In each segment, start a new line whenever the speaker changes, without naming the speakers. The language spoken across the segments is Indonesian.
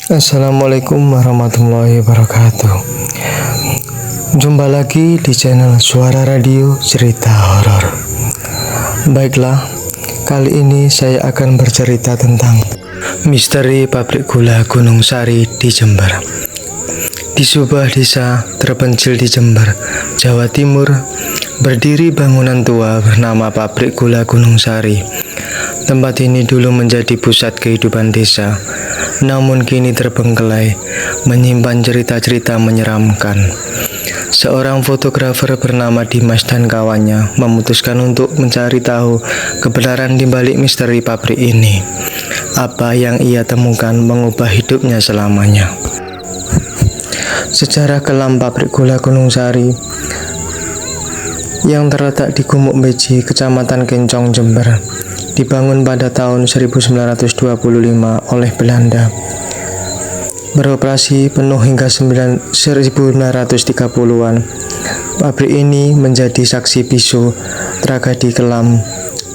Assalamualaikum warahmatullahi wabarakatuh. Jumpa lagi di channel Suara Radio Cerita Horor. Baiklah, kali ini saya akan bercerita tentang misteri pabrik gula Gunung Sari di Jember. Di sebuah desa terpencil di Jember, Jawa Timur, berdiri bangunan tua bernama pabrik gula Gunung Sari. Tempat ini dulu menjadi pusat kehidupan desa, namun kini terbengkelai, menyimpan cerita-cerita menyeramkan. Seorang fotografer bernama Dimas dan kawannya memutuskan untuk mencari tahu kebenaran di balik misteri pabrik ini. Apa yang ia temukan mengubah hidupnya selamanya. Sejarah kelam pabrik gula Gunung Sari yang terletak di Gumuk Beji, Kecamatan Kencong, Jember, dibangun pada tahun 1925 oleh Belanda. Beroperasi penuh hingga 1930-an. Pabrik ini menjadi saksi bisu tragedi kelam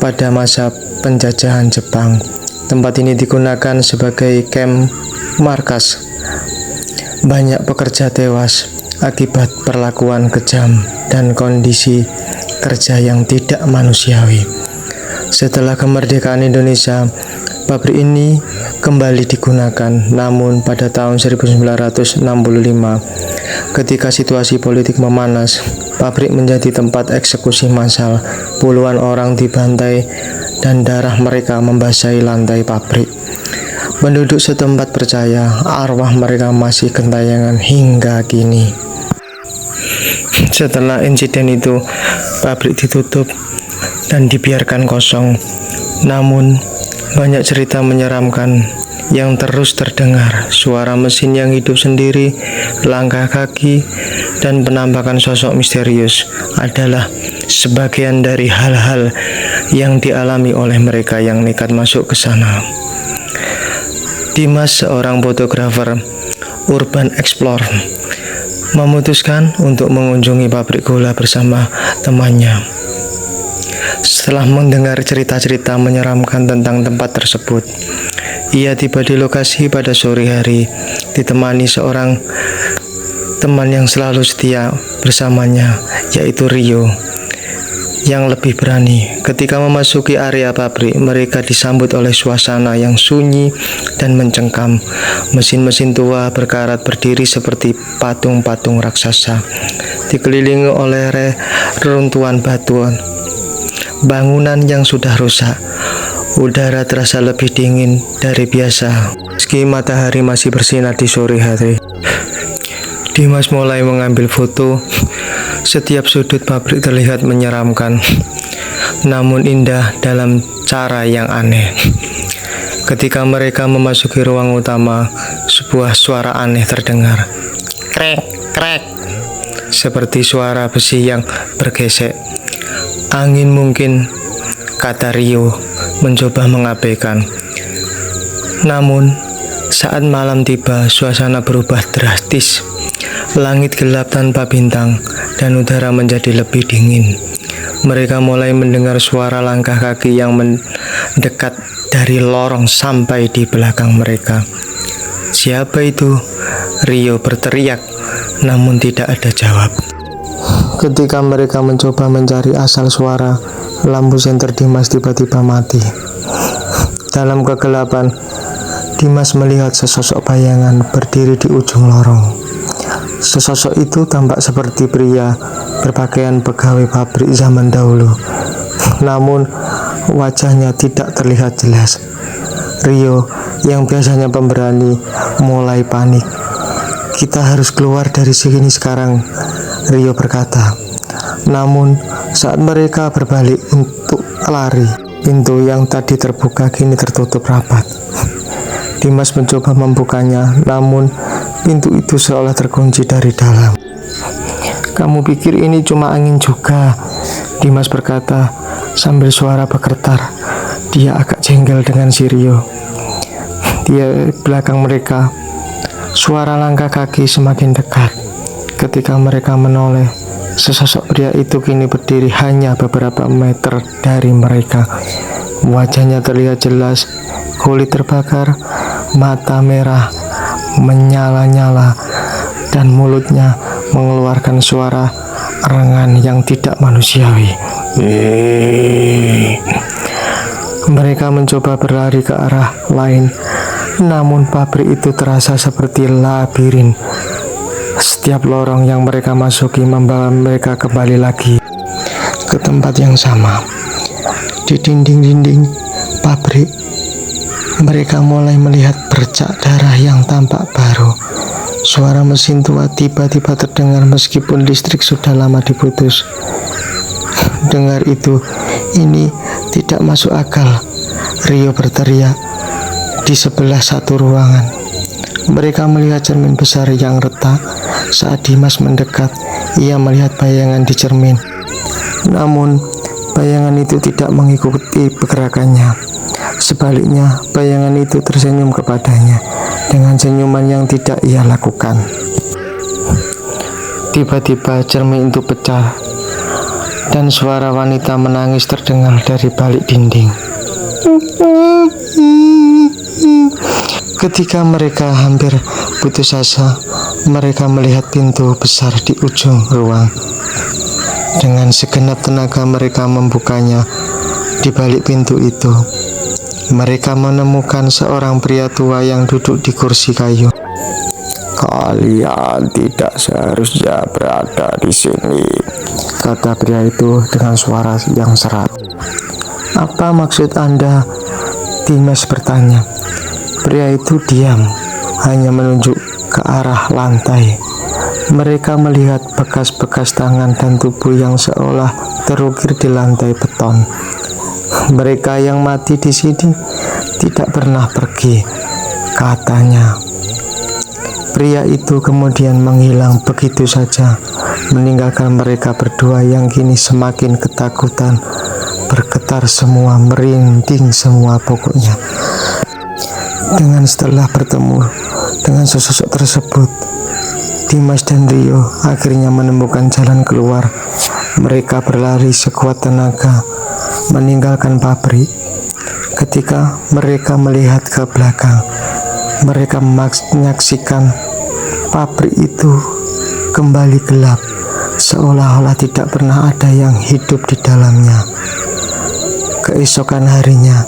pada masa penjajahan Jepang. Tempat ini digunakan sebagai kamp markas. Banyak pekerja tewas akibat perlakuan kejam dan kondisi kerja yang tidak manusiawi. Setelah kemerdekaan Indonesia, pabrik ini kembali digunakan. Namun pada tahun 1965, ketika situasi politik memanas, pabrik menjadi tempat eksekusi massal. Puluhan orang dibantai dan darah mereka membasahi lantai pabrik. Penduduk setempat percaya arwah mereka masih gentayangan hingga kini. Setelah insiden itu, pabrik ditutup dan dibiarkan kosong. Namun, banyak cerita menyeramkan yang terus terdengar. Suara mesin yang hidup sendiri, langkah kaki, dan penampakan sosok misterius adalah sebagian dari hal-hal yang dialami oleh mereka yang nekat masuk ke sana. Dimas, seorang fotografer urban explorer, memutuskan untuk mengunjungi pabrik gula bersama temannya. Setelah mendengar cerita-cerita menyeramkan tentang tempat tersebut, ia tiba di lokasi pada sore hari, ditemani seorang teman yang selalu setia bersamanya, yaitu Rio, yang lebih berani. Ketika memasuki area pabrik, mereka disambut oleh suasana yang sunyi dan mencengkam. Mesin-mesin tua berkarat berdiri seperti patung-patung raksasa, dikelilingi oleh reruntuhan batuan bangunan yang sudah rusak. Udara terasa lebih dingin dari biasa, meski matahari masih bersinar di sore hari. Dimas mulai mengambil foto. Setiap sudut pabrik terlihat menyeramkan, namun indah dalam cara yang aneh. Ketika mereka memasuki ruang utama, sebuah suara aneh terdengar. Krek, krek, seperti suara besi yang bergesek. Angin mungkin, kata Rio, mencoba mengabaikan. Namun, saat malam tiba, suasana berubah drastis. Langit gelap tanpa bintang, dan udara menjadi lebih dingin. Mereka mulai mendengar suara langkah kaki yang mendekat dari lorong sampai di belakang mereka. Siapa itu? Rio berteriak, namun tidak ada jawab. Ketika mereka mencoba mencari asal suara, lampu senter Dimas tiba-tiba mati. Dalam kegelapan, Dimas melihat sesosok bayangan berdiri di ujung lorong. Sesosok itu tampak seperti pria berpakaian pegawai pabrik zaman dahulu, namun wajahnya tidak terlihat jelas. Rio, yang biasanya pemberani, mulai panik. Kita harus keluar dari sini sekarang, Rio berkata. Namun saat mereka berbalik untuk lari, pintu yang tadi terbuka kini tertutup rapat. Dimas mencoba membukanya, namun pintu itu seolah terkunci dari dalam. Kamu pikir ini cuma angin juga? Dimas berkata sambil suara bergetar. Dia agak jengkel dengan si Rio. Di belakang mereka, suara langkah kaki semakin dekat. Ketika mereka menoleh, sesosok pria itu kini berdiri hanya beberapa meter dari mereka. Wajahnya terlihat jelas, kulit terbakar, mata merah, menyala-nyala dan mulutnya mengeluarkan suara erengan yang tidak manusiawi. Mereka mencoba berlari ke arah lain, namun pabrik itu terasa seperti labirin. Setiap lorong yang mereka masuki membawa mereka kembali lagi ke tempat yang sama. Di dinding-dinding pabrik, mereka mulai melihat bercak darah yang tampak baru. Suara mesin tua tiba-tiba terdengar meskipun listrik sudah lama diputus. Dengar itu, ini tidak masuk akal, Rio berteriak di sebelah satu ruangan. Mereka melihat cermin besar yang retak. Saat Dimas mendekat, ia melihat bayangan di cermin. Namun, bayangan itu tidak mengikuti pergerakannya. Sebaliknya, bayangan itu tersenyum kepadanya dengan senyuman yang tidak ia lakukan. Tiba-tiba cermin itu pecah dan suara wanita menangis terdengar dari balik dinding. Ketika mereka hampir putus asa, mereka melihat pintu besar di ujung ruang. Dengan segenap tenaga mereka membukanya. Di balik pintu itu, mereka menemukan seorang pria tua yang duduk di kursi kayu. "Kalian tidak seharusnya berada di sini," kata pria itu dengan suara yang serak. "Apa maksud Anda?" Dimas bertanya. Pria itu diam, hanya menunjuk ke arah lantai. Mereka melihat bekas-bekas tangan dan tubuh yang seolah terukir di lantai beton. Mereka yang mati di sini tidak pernah pergi, katanya. Pria itu kemudian menghilang begitu saja, meninggalkan mereka berdua yang kini semakin ketakutan, bergetar semua, merinding semua pokoknya. Dengan setelah bertemu dengan sosok tersebut, Dimas dan Rio akhirnya menemukan jalan keluar. Mereka berlari sekuat tenaga, meninggalkan pabrik. Ketika mereka melihat ke belakang, mereka menyaksikan pabrik itu kembali gelap, seolah-olah tidak pernah ada yang hidup di dalamnya. Keesokan harinya,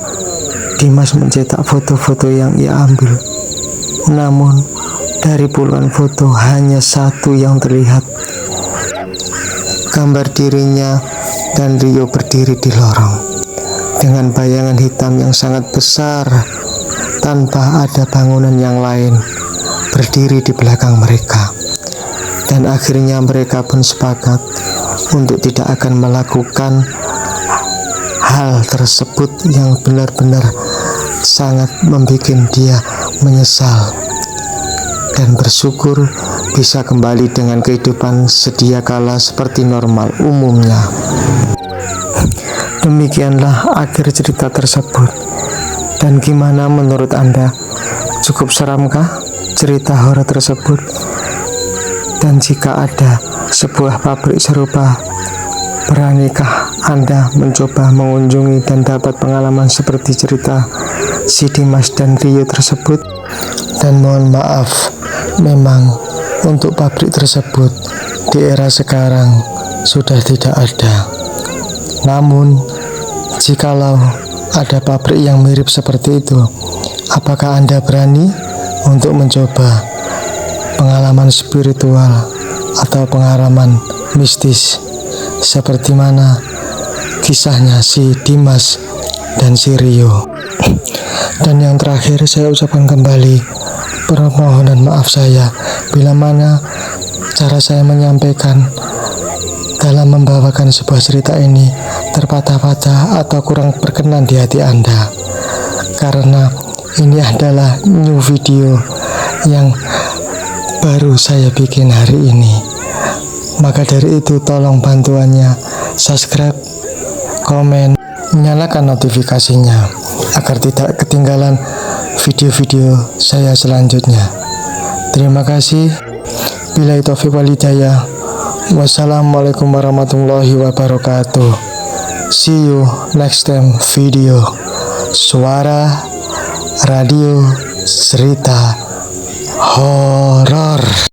Dimas mencetak foto-foto yang ia ambil. Namun, dari puluhan foto hanya satu yang terlihat. Gambar dirinya dan Rio berdiri di lorong dengan bayangan hitam yang sangat besar tanpa ada bangunan yang lain berdiri di belakang mereka. Dan akhirnya mereka pun sepakat untuk tidak akan melakukan hal tersebut yang benar-benar sangat membuat dia menyesal dan bersyukur bisa kembali dengan kehidupan sedia kala seperti normal umumnya. Demikianlah akhir cerita tersebut. Dan gimana menurut Anda? Cukup seramkah cerita horor tersebut? Dan jika ada sebuah pabrik serupa, beranikah Anda mencoba mengunjungi dan dapat pengalaman seperti cerita si Dimas dan Rio tersebut? Dan mohon maaf, memang untuk pabrik tersebut di era sekarang sudah tidak ada. Namun, jikalau ada pabrik yang mirip seperti itu, apakah Anda berani untuk mencoba pengalaman spiritual atau pengalaman mistis seperti mana kisahnya si Dimas dan si Rio? Dan yang terakhir, saya ucapkan kembali permohonan maaf saya bila mana cara saya menyampaikan dalam membawakan sebuah cerita ini terpatah-patah atau kurang berkenan di hati Anda, karena ini adalah new video yang baru saya bikin hari ini. Maka dari itu tolong bantuannya subscribe, komen, nyalakan notifikasinya agar tidak ketinggalan video-video saya selanjutnya. Terima kasih. Billahi taufiq wal hidayah. Wassalamualaikum warahmatullahi wabarakatuh. See you next time video. Suara Radio Cerita horor.